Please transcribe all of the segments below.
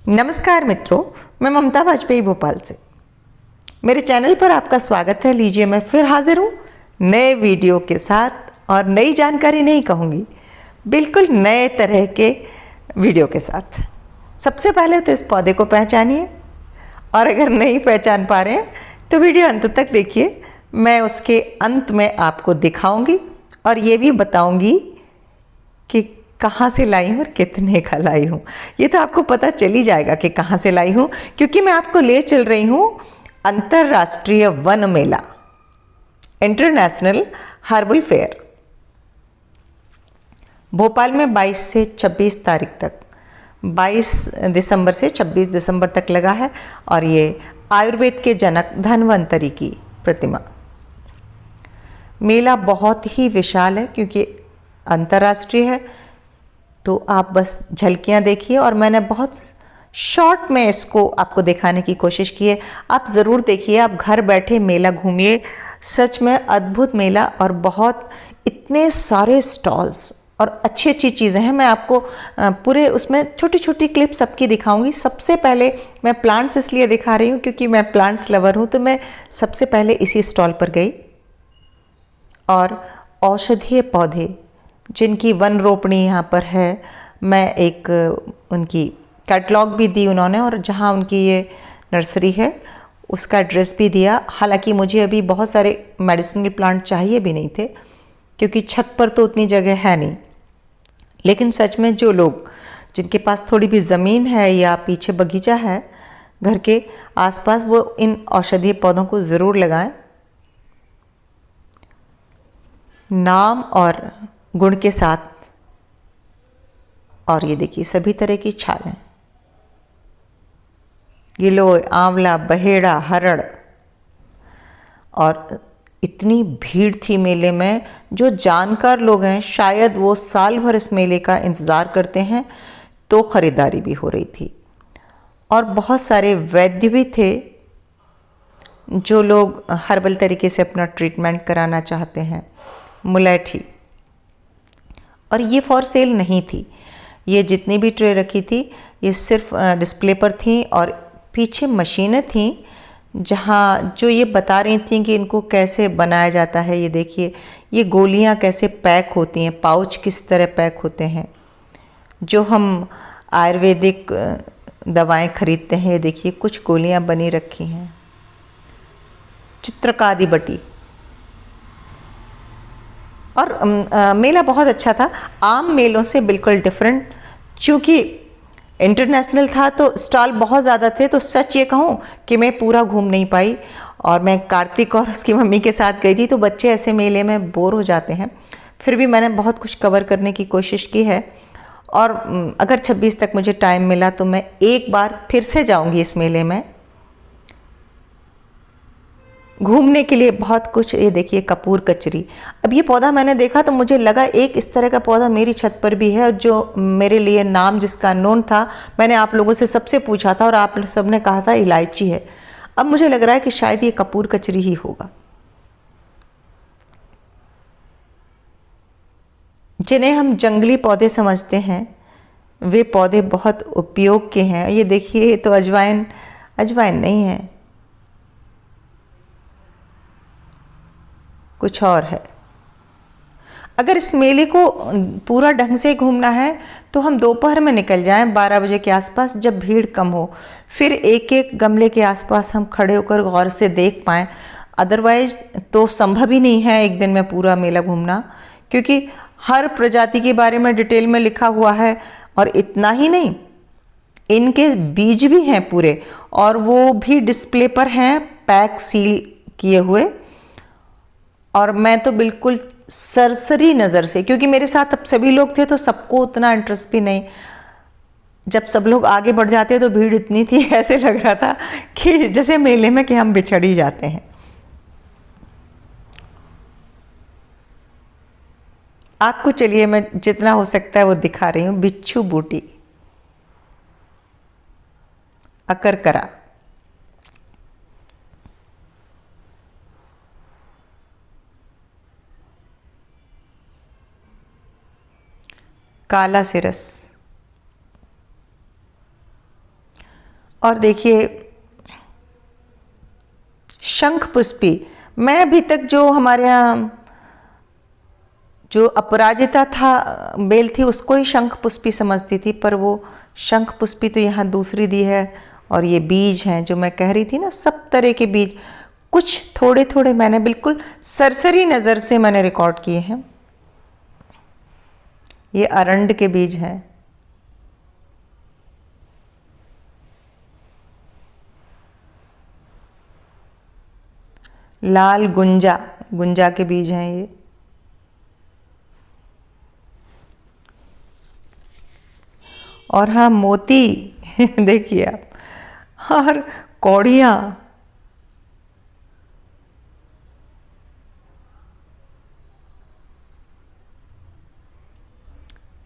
नमस्कार मित्रों, मैं ममता वाजपेयी भोपाल से। मेरे चैनल पर आपका स्वागत है। लीजिए, मैं फिर हाजिर हूँ नए वीडियो के साथ और नई जानकारी नहीं कहूँगी, बिल्कुल नए तरह के वीडियो के साथ। सबसे पहले तो इस पौधे को पहचानिए और अगर नहीं पहचान पा रहे हैं तो वीडियो अंत तक देखिए। मैं उसके अंत में आपको दिखाऊंगी और ये भी बताऊंगी कि कहाँ से लाई हूँ और कितने का लाई हूँ। ये तो आपको पता चल ही जाएगा कि कहाँ से लाई हूँ, क्योंकि मैं आपको ले चल रही हूँ अंतर्राष्ट्रीय वन मेला, इंटरनेशनल हर्बल फेयर, भोपाल में 22 से 26 तारीख तक, 22 दिसंबर से 26 दिसंबर तक लगा है। और ये आयुर्वेद के जनक धन्वंतरि की प्रतिमा। मेला बहुत ही विशाल है क्योंकि अंतर्राष्ट्रीय है, तो आप बस झलकियाँ देखिए और मैंने बहुत शॉर्ट में इसको आपको दिखाने की कोशिश की है। आप ज़रूर देखिए, आप घर बैठे मेला घूमिए। सच में अद्भुत मेला और बहुत इतने सारे स्टॉल्स और अच्छी अच्छी चीज़ें हैं। मैं आपको पूरे उसमें छोटी छोटी क्लिप सबकी दिखाऊंगी। सबसे पहले मैं प्लांट्स इसलिए दिखा रही हूँ क्योंकि मैं प्लांट्स लवर हूँ, तो मैं सबसे पहले इसी स्टॉल पर गई और औषधीय पौधे जिनकी वन रोपणी यहाँ पर है, मैं एक उनकी कैटलॉग भी दी उन्होंने, और जहाँ उनकी ये नर्सरी है उसका एड्रेस भी दिया। हालांकि मुझे अभी बहुत सारे मेडिसिनल प्लांट चाहिए भी नहीं थे क्योंकि छत पर तो उतनी जगह है नहीं, लेकिन सच में जो लोग जिनके पास थोड़ी भी ज़मीन है या पीछे बगीचा है घर के आसपास, वो इन औषधीय पौधों को ज़रूर लगाएं। नाम और गुण के साथ। और ये देखिए सभी तरह की छालें, गिलोय, आंवला, बहेड़ा, हरड़। और इतनी भीड़ थी मेले में, जो जानकार लोग हैं शायद वो साल भर इस मेले का इंतज़ार करते हैं, तो ख़रीदारी भी हो रही थी। और बहुत सारे वैद्य भी थे जो लोग हर्बल तरीके से अपना ट्रीटमेंट कराना चाहते हैं। मुलैठी। और ये फॉर सेल नहीं थी, ये जितनी भी ट्रे रखी थी ये सिर्फ डिस्प्ले पर थी, और पीछे मशीनें थीं जहाँ जो ये बता रही थी कि इनको कैसे बनाया जाता है। ये देखिए, ये गोलियाँ कैसे पैक होती हैं, पाउच किस तरह पैक होते हैं, जो हम आयुर्वेदिक दवाएं खरीदते हैं। ये देखिए कुछ गोलियाँ बनी रखी हैं। चित्रकादि बटी। और मेला बहुत अच्छा था, आम मेलों से बिल्कुल डिफरेंट। चूँकि इंटरनेशनल था तो स्टॉल बहुत ज़्यादा थे, तो सच ये कहूँ कि मैं पूरा घूम नहीं पाई। और मैं कार्तिक और उसकी मम्मी के साथ गई थी, तो बच्चे ऐसे मेले में बोर हो जाते हैं। फिर भी मैंने बहुत कुछ कवर करने की कोशिश की है, और अगर 26 तक मुझे टाइम मिला तो मैं एक बार फिर से जाऊंगी इस मेले में घूमने के लिए। बहुत कुछ, ये देखिए कपूर कचरी। अब ये पौधा मैंने देखा तो मुझे लगा एक इस तरह का पौधा मेरी छत पर भी है, जो मेरे लिए नाम जिसका नोन था। मैंने आप लोगों से सबसे पूछा था और आप सब ने कहा था इलायची है। अब मुझे लग रहा है कि शायद ये कपूर कचरी ही होगा। जिन्हें हम जंगली पौधे समझते हैं वे पौधे बहुत उपयोग के हैं। ये देखिए, ये तो अजवाइन, अजवाइन नहीं है, कुछ और है। अगर इस मेले को पूरा ढंग से घूमना है तो हम दोपहर में निकल जाएं 12 बजे के आसपास, जब भीड़ कम हो। फिर एक एक गमले के आसपास हम खड़े होकर गौर से देख पाएं। अदरवाइज तो संभव ही नहीं है एक दिन में पूरा मेला घूमना, क्योंकि हर प्रजाति के बारे में डिटेल में लिखा हुआ है। और इतना ही नहीं, इनके बीज भी हैं पूरे, और वो भी डिस्प्ले पर हैं पैक सील किए हुए। और मैं तो बिल्कुल सरसरी नज़र से, क्योंकि मेरे साथ अब सभी लोग थे तो सबको उतना इंटरेस्ट भी नहीं। जब सब लोग आगे बढ़ जाते तो भीड़ इतनी थी, ऐसे लग रहा था कि जैसे मेले में कि हम बिछड़ ही जाते हैं। आपको चलिए मैं जितना हो सकता है वो दिखा रही हूँ। बिच्छू बूटी, अकरकरा, काला सिरस, और देखिए शंख पुष्पी, मैं अभी तक जो हमारे यहाँ जो अपराजिता था बेल थी उसको ही शंख पुष्पी समझती थी, पर वो शंख पुष्पी तो यहाँ दूसरी दी है। और ये बीज हैं जो मैं कह रही थी ना, सब तरह के बीज, कुछ थोड़े थोड़े मैंने बिल्कुल सरसरी नज़र से मैंने रिकॉर्ड किए हैं। ये अरंड के बीज हैं, लाल गुंजा, गुंजा के बीज हैं ये। और हाँ मोती देखिए आप, और कौड़ियाँ,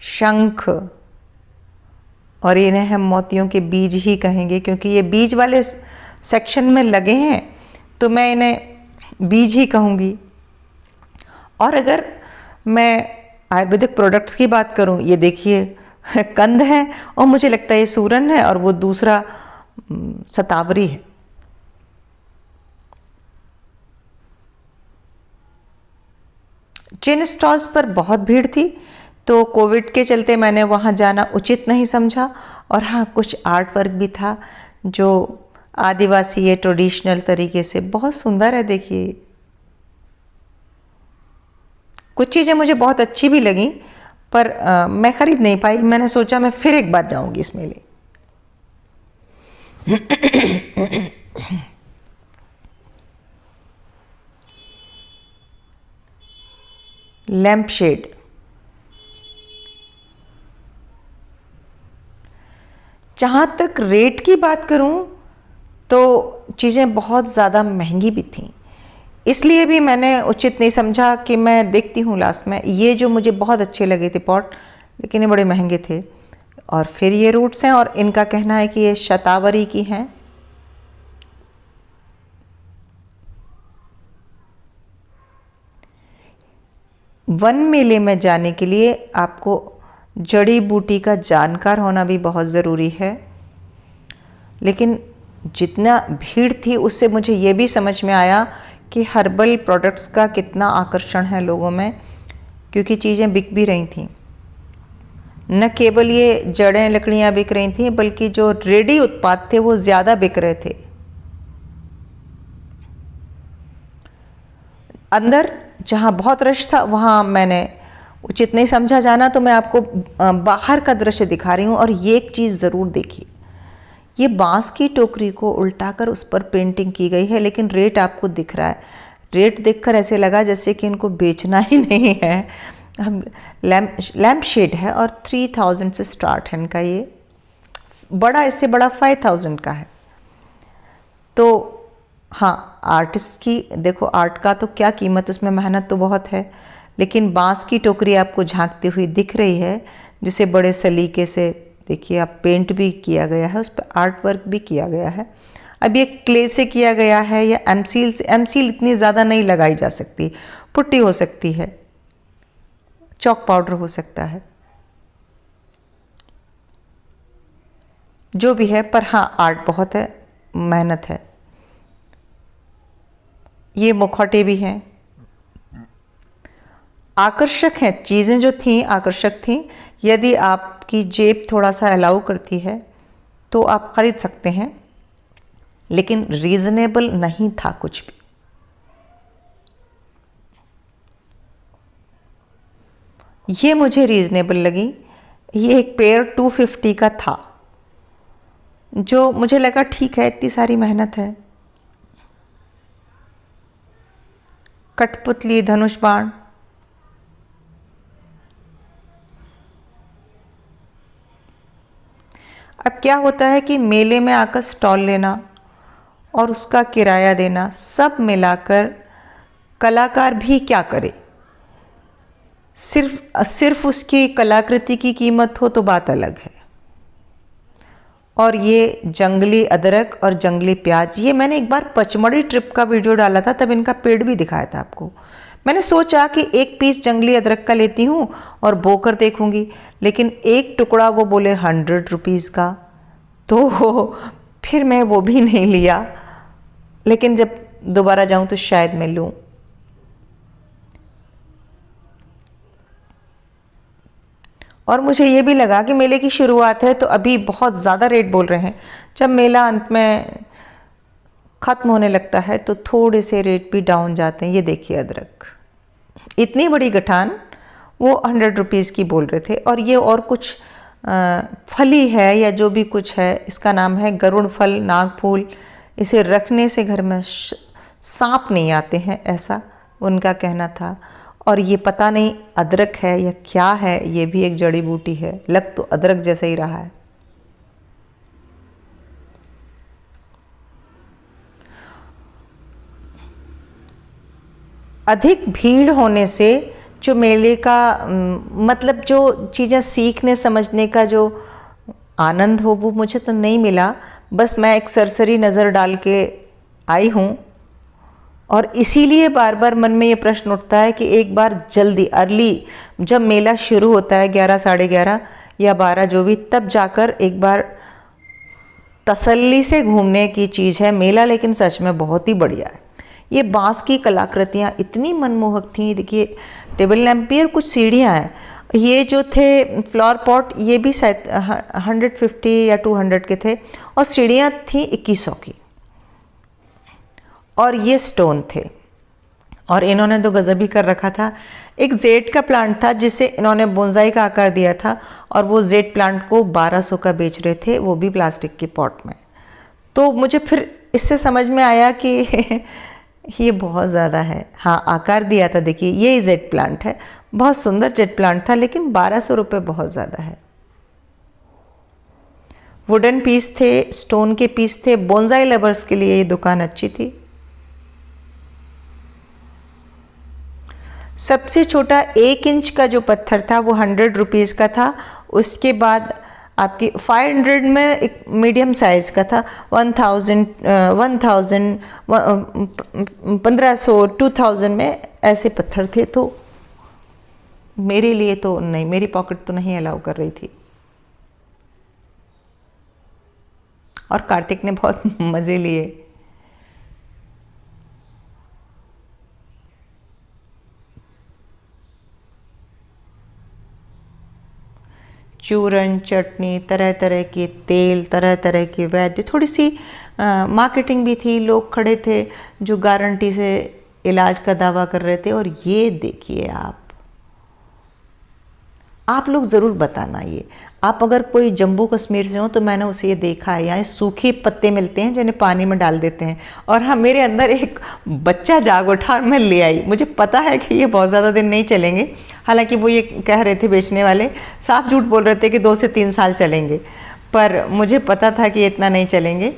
शंख, और इन्हें हम मोतियों के बीज ही कहेंगे क्योंकि ये बीज वाले सेक्शन में लगे हैं, तो मैं इन्हें बीज ही कहूँगी। और अगर मैं आयुर्वेदिक प्रोडक्ट्स की बात करूँ, ये देखिए कंद है, और मुझे लगता है ये सूरन है और वो दूसरा शतावरी है। जिन स्टॉल्स पर बहुत भीड़ थी तो कोविड के चलते मैंने वहाँ जाना उचित नहीं समझा। और हाँ, कुछ आर्ट वर्क भी था जो आदिवासी है, ट्रेडिशनल तरीके से, बहुत सुंदर है। देखिए कुछ चीज़ें मुझे बहुत अच्छी भी लगी, पर मैं खरीद नहीं पाई। मैंने सोचा मैं फिर एक बार जाऊंगी इस मेले। लैंप शेड, जहाँ तक रेट की बात करूँ तो चीज़ें बहुत ज़्यादा महंगी भी थीं, इसलिए भी मैंने उचित नहीं समझा कि मैं देखती हूँ लास्ट में। ये जो मुझे बहुत अच्छे लगे थे पॉट, लेकिन ये बड़े महंगे थे। और फिर ये रूट्स हैं, और इनका कहना है कि ये शतावरी की हैं। वन मेले में जाने के लिए आपको जड़ी बूटी का जानकार होना भी बहुत ज़रूरी है। लेकिन जितना भीड़ थी उससे मुझे ये भी समझ में आया कि हर्बल प्रोडक्ट्स का कितना आकर्षण है लोगों में, क्योंकि चीज़ें बिक भी रही थीं। न केवल ये जड़ें लकड़ियाँ बिक रही थीं, बल्कि जो रेडी उत्पाद थे वो ज़्यादा बिक रहे थे। अंदर जहाँ बहुत रश था वहाँ मैंने उचित नहीं समझा जाना, तो मैं आपको बाहर का दृश्य दिखा रही हूँ। और ये एक चीज़ ज़रूर देखिए, ये बांस की टोकरी को उल्टाकर उस पर पेंटिंग की गई है, लेकिन रेट आपको दिख रहा है। रेट देखकर ऐसे लगा जैसे कि इनको बेचना ही नहीं है। हम लैम्प शेड है और 3000 से स्टार्ट है इनका। ये बड़ा, इससे बड़ा 5000 का है। तो हाँ, आर्टिस्ट की देखो, आर्ट का तो क्या कीमत, उसमें मेहनत तो बहुत है। लेकिन बांस की टोकरी आपको झांकती हुई दिख रही है, जिसे बड़े सलीके से देखिए आप, पेंट भी किया गया है, उस पर आर्ट वर्क भी किया गया है। अब ये क्ले से किया गया है या एमसील से। एमसील इतनी ज़्यादा नहीं लगाई जा सकती, पुट्टी हो सकती है, चॉक पाउडर हो सकता है, जो भी है। पर हाँ, आर्ट बहुत है, मेहनत है। ये मुखौटे भी हैं, आकर्षक हैं। चीज़ें जो थीं आकर्षक थीं। यदि आपकी जेब थोड़ा सा अलाउ करती है तो आप खरीद सकते हैं, लेकिन रीजनेबल नहीं था कुछ भी। ये मुझे रीजनेबल लगी। ये एक पेयर 250 का था, जो मुझे लगा ठीक है, इतनी सारी मेहनत है। कठपुतली, धनुष बाण, अब क्या होता है कि मेले में आकर स्टॉल लेना और उसका किराया देना, सब मिलाकर कलाकार भी क्या करे। सिर्फ उसकी कलाकृति की कीमत हो तो बात अलग है। और ये जंगली अदरक और जंगली प्याज, ये मैंने एक बार पचमढ़ी ट्रिप का वीडियो डाला था, तब इनका पेड़ भी दिखाया था आपको। मैंने सोचा कि एक पीस जंगली अदरक का लेती हूँ और बोकर देखूंगी, लेकिन एक टुकड़ा वो बोले 100 रुपीज़ का। तो फिर मैं वो भी नहीं लिया, लेकिन जब दोबारा जाऊं तो शायद मैं लूं। और मुझे ये भी लगा कि मेले की शुरुआत है तो अभी बहुत ज़्यादा रेट बोल रहे हैं, जब मेला अंत में ख़त्म होने लगता है तो थोड़े से रेट भी डाउन जाते हैं। ये देखिए अदरक, इतनी बड़ी गठान वो 100 रुपीज़ की बोल रहे थे। और ये और कुछ फली है या जो भी कुछ है, इसका नाम है गरुड़ फल, नाग फूल। इसे रखने से घर में सांप नहीं आते हैं, ऐसा उनका कहना था। और ये पता नहीं अदरक है या क्या है, ये भी एक जड़ी बूटी है, लग तो अदरक जैसा ही रहा है। अधिक भीड़ होने से जो मेले का मतलब जो चीज़ें सीखने समझने का जो आनंद हो वो मुझे तो नहीं मिला। बस मैं एक सरसरी नज़र डाल के आई हूँ, और इसीलिए बार बार मन में ये प्रश्न उठता है कि एक बार जल्दी अर्ली जब मेला शुरू होता है 11, साढ़े 11 या 12 जो भी, तब जाकर एक बार तसल्ली से घूमने की चीज़ है मेला। लेकिन सच में बहुत ही बढ़िया है। ये बांस की कलाकृतियाँ इतनी मनमोहक थी। देखिए टेबल लैंप भी और कुछ सीढ़ियाँ हैं। ये जो थे फ्लावर पॉट, ये भी शायद 150 या 200 के थे, और सीढ़ियाँ थी 2100 की, और ये स्टोन थे। और इन्होंने तो गजब ही कर रखा था। एक जेड का प्लांट था जिसे इन्होंने बोनसाई का आकार दिया था, और वो जेड प्लांट को 1200 का बेच रहे थे, वो भी प्लास्टिक के पॉट में। तो मुझे फिर इससे समझ में आया कि ये बहुत ज़्यादा है। हाँ, आकार दिया था, देखिए ये जेड प्लांट है, बहुत सुंदर जेड प्लांट था, लेकिन 1200 रुपये बहुत ज़्यादा है। वुडन पीस थे, स्टोन के पीस थे। बोनसाई लवर्स के लिए ये दुकान अच्छी थी। सबसे छोटा 1 इंच का जो पत्थर था वो 100 रुपीज़ का था। उसके बाद आपकी 500 में एक मीडियम साइज़ का था, 1000 1500 2000 में ऐसे पत्थर थे। तो मेरे लिए तो नहीं, मेरी पॉकेट तो नहीं अलाउ कर रही थी। और कार्तिक ने बहुत मज़े लिए। चूरन, चटनी, तरह तरह के तेल, तरह तरह के वैद्य, थोड़ी सी मार्केटिंग भी थी। लोग खड़े थे जो गारंटी से इलाज का दावा कर रहे थे। और ये देखिए आप लोग ज़रूर बताना। ये आप अगर कोई जम्मू कश्मीर से हो तो मैंने उसे ये देखा है, यहाँ सूखे पत्ते मिलते हैं जिन्हें पानी में डाल देते हैं। और हाँ, मेरे अंदर एक बच्चा जाग उठा और मैं ले आई। मुझे पता है कि ये बहुत ज़्यादा दिन नहीं चलेंगे, हालांकि वो ये कह रहे थे बेचने वाले, साफ झूठ बोल रहे थे कि 2 से 3 साल चलेंगे, पर मुझे पता था कि इतना नहीं चलेंगे।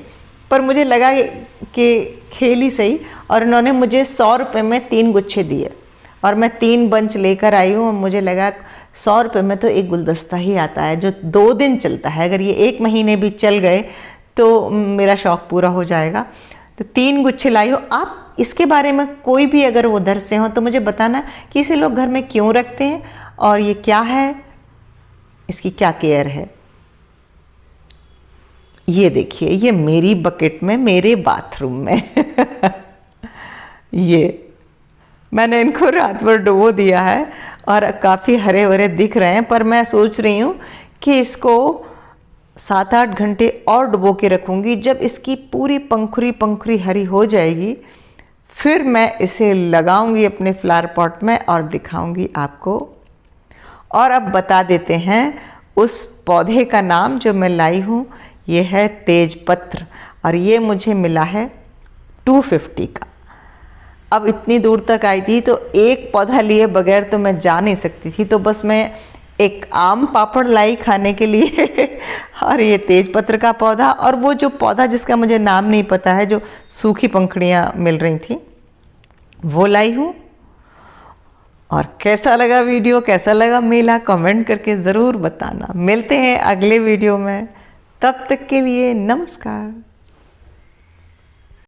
पर मुझे लगा कि खेल ही सही। और इन्होंने मुझे 100 रुपये में 3 गुच्छे दिए, और मैं 3 बंच लेकर आई हूँ। और मुझे लगा 100 रुपये में तो एक गुलदस्ता ही आता है जो 2 दिन चलता है। अगर ये 1 महीने भी चल गए तो मेरा शौक़ पूरा हो जाएगा। तो 3 गुच्छे लाई हो। आप इसके बारे में कोई भी अगर वो उधर से हो तो मुझे बताना कि इसे लोग घर में क्यों रखते हैं, और ये क्या है, इसकी क्या केयर है। ये देखिए, ये मेरी बकेट में, मेरे बाथरूम में ये मैंने इनको रात भर डुबो दिया है और काफ़ी हरे भरे दिख रहे हैं। पर मैं सोच रही हूँ कि इसको 7-8 घंटे और डुबो के रखूँगी। जब इसकी पूरी पंखुरी हरी हो जाएगी, फिर मैं इसे लगाऊंगी अपने फ्लावर पॉट में और दिखाऊंगी आपको। और अब बता देते हैं उस पौधे का नाम जो मैं लाई हूँ। ये है तेजपत्र, और ये मुझे मिला है 250 का। अब इतनी दूर तक आई थी तो एक पौधा लिए बगैर तो मैं जा नहीं सकती थी, तो बस मैं एक आम पापड़ लाई खाने के लिए और ये तेजपत्र का पौधा, और वो जो पौधा जिसका मुझे नाम नहीं पता है, जो सूखी पंखुड़ियाँ मिल रही थी, वो लाई हूँ। और कैसा लगा वीडियो, कैसा लगा मेला, कमेंट करके ज़रूर बताना। मिलते हैं अगले वीडियो में, तब तक के लिए नमस्कार।